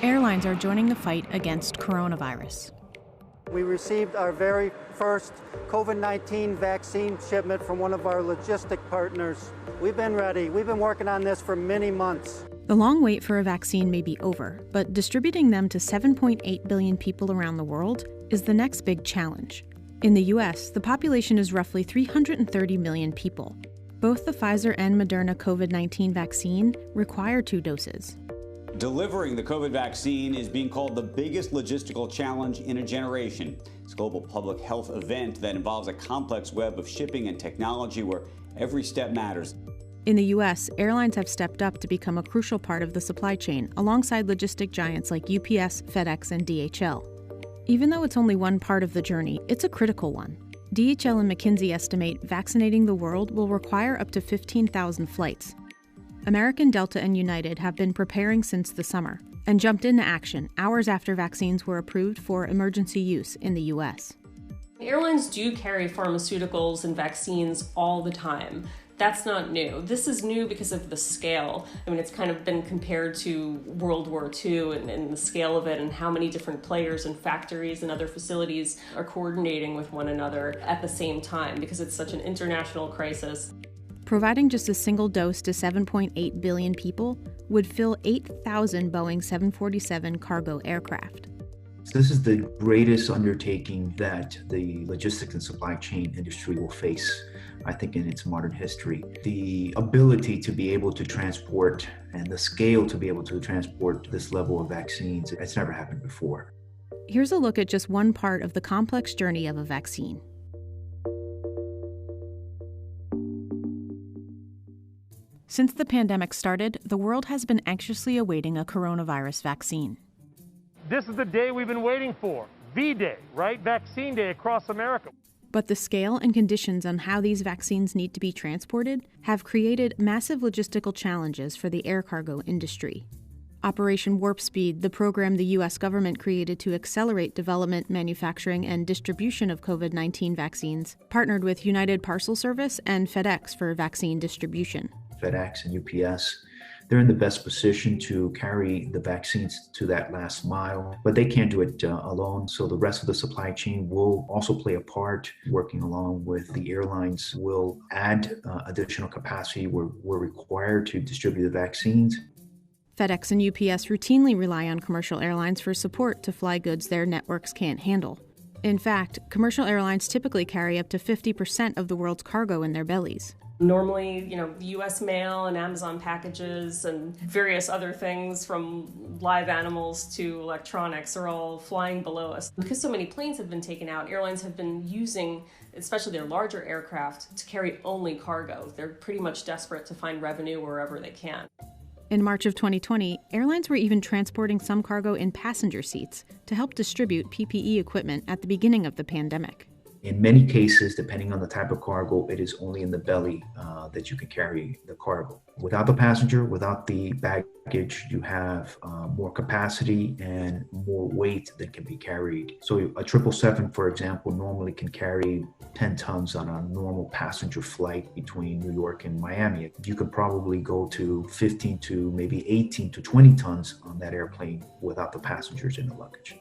Airlines are joining the fight against coronavirus. We received our very first COVID-19 vaccine shipment from one of our logistic partners. We've been ready. We've been working on this for many months. The long wait for a vaccine may be over, but distributing them to 7.8 billion people around the world is the next big challenge. In the US, the population is roughly 330 million people. Both the Pfizer and Moderna COVID-19 vaccine require 2 doses. Delivering the COVID vaccine is being called the biggest logistical challenge in a generation. It's a global public health event that involves a complex web of shipping and technology where every step matters. In the US, airlines have stepped up to become a crucial part of the supply chain, alongside logistic giants like UPS, FedEx, and DHL. Even though it's only one part of the journey, it's a critical one. DHL and McKinsey estimate vaccinating the world will require up to 15,000 flights. American, Delta, and United have been preparing since the summer and jumped into action hours after vaccines were approved for emergency use in the US. Airlines do carry pharmaceuticals and vaccines all the time. That's not new. This is new because of the scale. I mean, it's kind of been compared to World War II and the scale of it and how many different players and factories and other facilities are coordinating with one another at the same time because it's such an international crisis. Providing just a single dose to 7.8 billion people would fill 8,000 Boeing 747 cargo aircraft. This is the greatest undertaking that the logistics and supply chain industry will face, I think, in its modern history. The ability to be able to transport and the scale to be able to transport this level of vaccines, it's never happened before. Here's a look at just one part of the complex journey of a vaccine. Since the pandemic started, the world has been anxiously awaiting a coronavirus vaccine. This is the day we've been waiting for. V-Day, right? Vaccine Day across America. But the scale and conditions on how these vaccines need to be transported have created massive logistical challenges for the air cargo industry. Operation Warp Speed, the program the U.S. government created to accelerate development, manufacturing, and distribution of COVID-19 vaccines, partnered with United Parcel Service and FedEx for vaccine distribution. FedEx and UPS, they're in the best position to carry the vaccines to that last mile, but they can't do it alone. So the rest of the supply chain will also play a part. Working along with the airlines will add additional capacity where we're required to distribute the vaccines. FedEx and UPS routinely rely on commercial airlines for support to fly goods their networks can't handle. In fact, commercial airlines typically carry up to 50% of the world's cargo in their bellies. Normally, U.S. mail and Amazon packages and various other things from live animals to electronics are all flying below us. Because so many planes have been taken out, airlines have been using, especially their larger aircraft, to carry only cargo. They're pretty much desperate to find revenue wherever they can. In March of 2020, airlines were even transporting some cargo in passenger seats to help distribute PPE equipment at the beginning of the pandemic. In many cases, depending on the type of cargo, it is only in the belly that you can carry the cargo. Without the passenger, without the baggage, you have more capacity and more weight that can be carried. So a 777, for example, normally can carry 10 tons on a normal passenger flight between New York and Miami. You could probably go to 15 to maybe 18 to 20 tons on that airplane without the passengers in the luggage.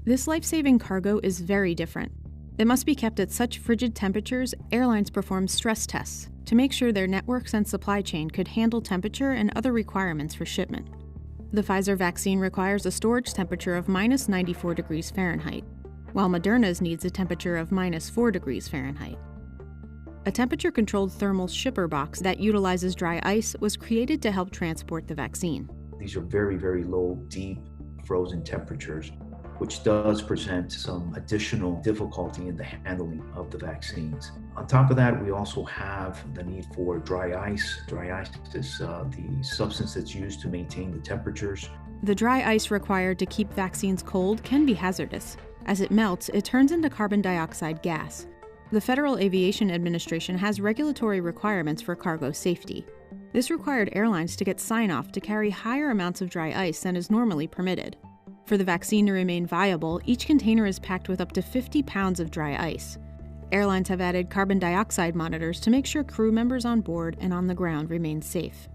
This life-saving cargo is very different. It must be kept at such frigid temperatures, airlines perform stress tests to make sure their networks and supply chain could handle temperature and other requirements for shipment. The Pfizer vaccine requires a storage temperature of minus 94 degrees Fahrenheit, while Moderna's needs a temperature of minus 4 degrees Fahrenheit. A temperature-controlled thermal shipper box that utilizes dry ice was created to help transport the vaccine. These are very, very low, deep, frozen temperatures, which does present some additional difficulty in the handling of the vaccines. On top of that, we also have the need for dry ice. Dry ice is the substance that's used to maintain the temperatures. The dry ice required to keep vaccines cold can be hazardous. As it melts, it turns into carbon dioxide gas. The Federal Aviation Administration has regulatory requirements for cargo safety. This required airlines to get sign-off to carry higher amounts of dry ice than is normally permitted. For the vaccine to remain viable, each container is packed with up to 50 pounds of dry ice. Airlines have added carbon dioxide monitors to make sure crew members on board and on the ground remain safe.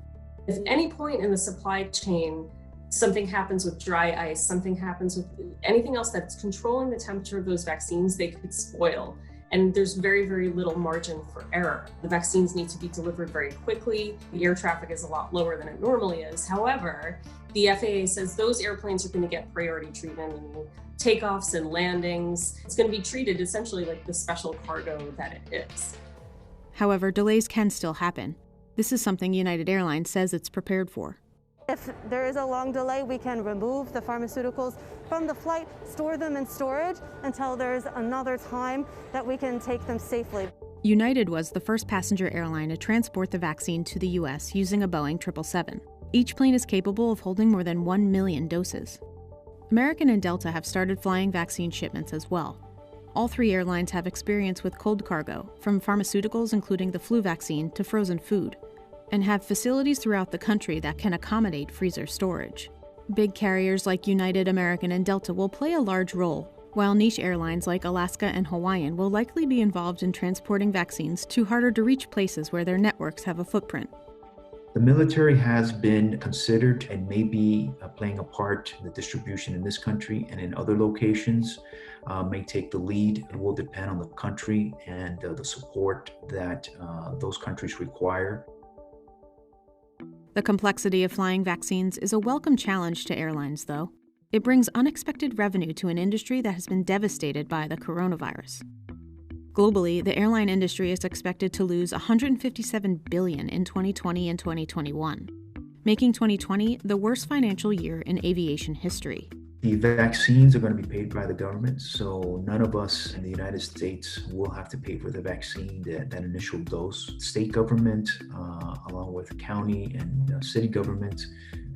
If any point in the supply chain something happens with dry ice, something happens with anything else that's controlling the temperature of those vaccines, they could spoil. And there's very, very little margin for error. The vaccines need to be delivered very quickly. The air traffic is a lot lower than it normally is. However, the FAA says those airplanes are going to get priority treatment in takeoffs and landings. It's going to be treated essentially like the special cargo that it is. However, delays can still happen. This is something United Airlines says it's prepared for. If there is a long delay, we can remove the pharmaceuticals from the flight, store them in storage until there's another time that we can take them safely. United was the first passenger airline to transport the vaccine to the U.S. using a Boeing 777. Each plane is capable of holding more than 1 million doses. American and Delta have started flying vaccine shipments as well. All three airlines have experience with cold cargo, from pharmaceuticals including the flu vaccine to frozen food, and have facilities throughout the country that can accommodate freezer storage. Big carriers like United, American, and Delta will play a large role, while niche airlines like Alaska and Hawaiian will likely be involved in transporting vaccines to harder-to-reach places where their networks have a footprint. The military has been considered and may be playing a part in the distribution in this country and in other locations, may take the lead. It will depend on the country and the support that those countries require. The complexity of flying vaccines is a welcome challenge to airlines, though. It brings unexpected revenue to an industry that has been devastated by the coronavirus. Globally, the airline industry is expected to lose $157 billion in 2020 and 2021, making 2020 the worst financial year in aviation history. The vaccines are going to be paid by the government, so none of us in the United States will have to pay for the vaccine, that initial dose. State government, along with county and city governments,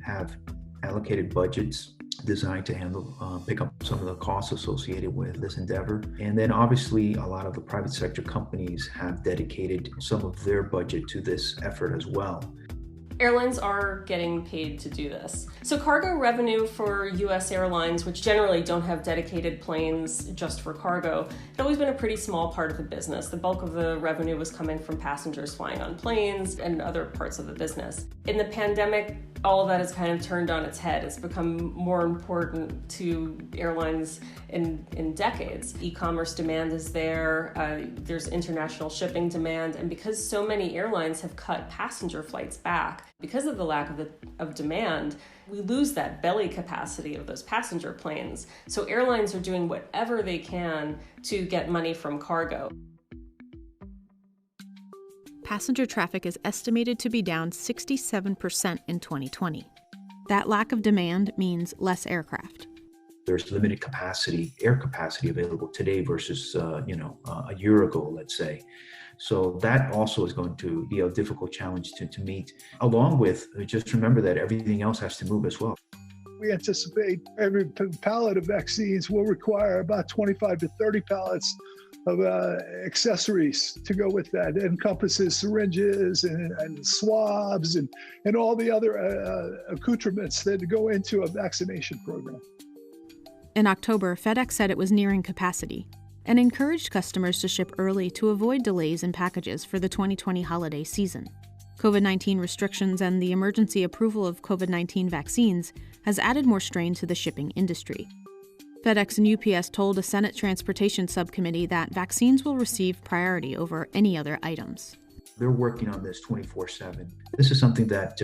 have allocated budgets designed to handle, pick up some of the costs associated with this endeavor. And then obviously a lot of the private sector companies have dedicated some of their budget to this effort as well. Airlines are getting paid to do this. So cargo revenue for US airlines, which generally don't have dedicated planes just for cargo, had always been a pretty small part of the business. The bulk of the revenue was coming from passengers flying on planes and other parts of the business. In the pandemic, all of that has kind of turned on its head. It's become more important to airlines in decades. E-commerce demand is there, there's international shipping demand, and because so many airlines have cut passenger flights back, because of the lack of demand, we lose that belly capacity of those passenger planes. So airlines are doing whatever they can to get money from cargo. Passenger traffic is estimated to be down 67% in 2020. That lack of demand means less aircraft. There's limited capacity, air capacity available today versus, a year ago, let's say. So that also is going to be a difficult challenge to meet, along with just remember that everything else has to move as well. We anticipate every pallet of vaccines will require about 25 to 30 pallets of accessories to go with that. It encompasses syringes and swabs and all the other accoutrements that go into a vaccination program. In October, FedEx said it was nearing capacity and encouraged customers to ship early to avoid delays in packages for the 2020 holiday season. COVID-19 restrictions and the emergency approval of COVID-19 vaccines has added more strain to the shipping industry. FedEx and UPS told a Senate Transportation Subcommittee that vaccines will receive priority over any other items. They're working on this 24/7. This is something that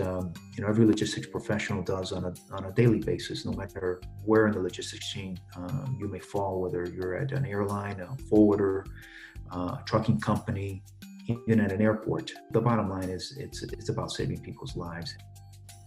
every logistics professional does on a daily basis, no matter where in the logistics chain you may fall, whether you're at an airline, a forwarder, a trucking company, even at an airport. The bottom line is it's about saving people's lives.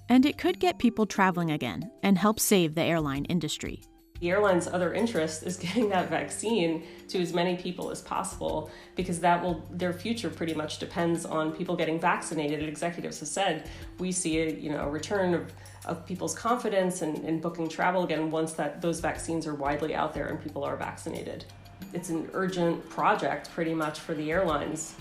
And it could get people traveling again and help save the airline industry. The airline's other interest is getting that vaccine to as many people as possible, because their future pretty much depends on people getting vaccinated. Executives have said we see a return of people's confidence in booking travel again once those vaccines are widely out there and people are vaccinated. It's an urgent project pretty much for the airlines.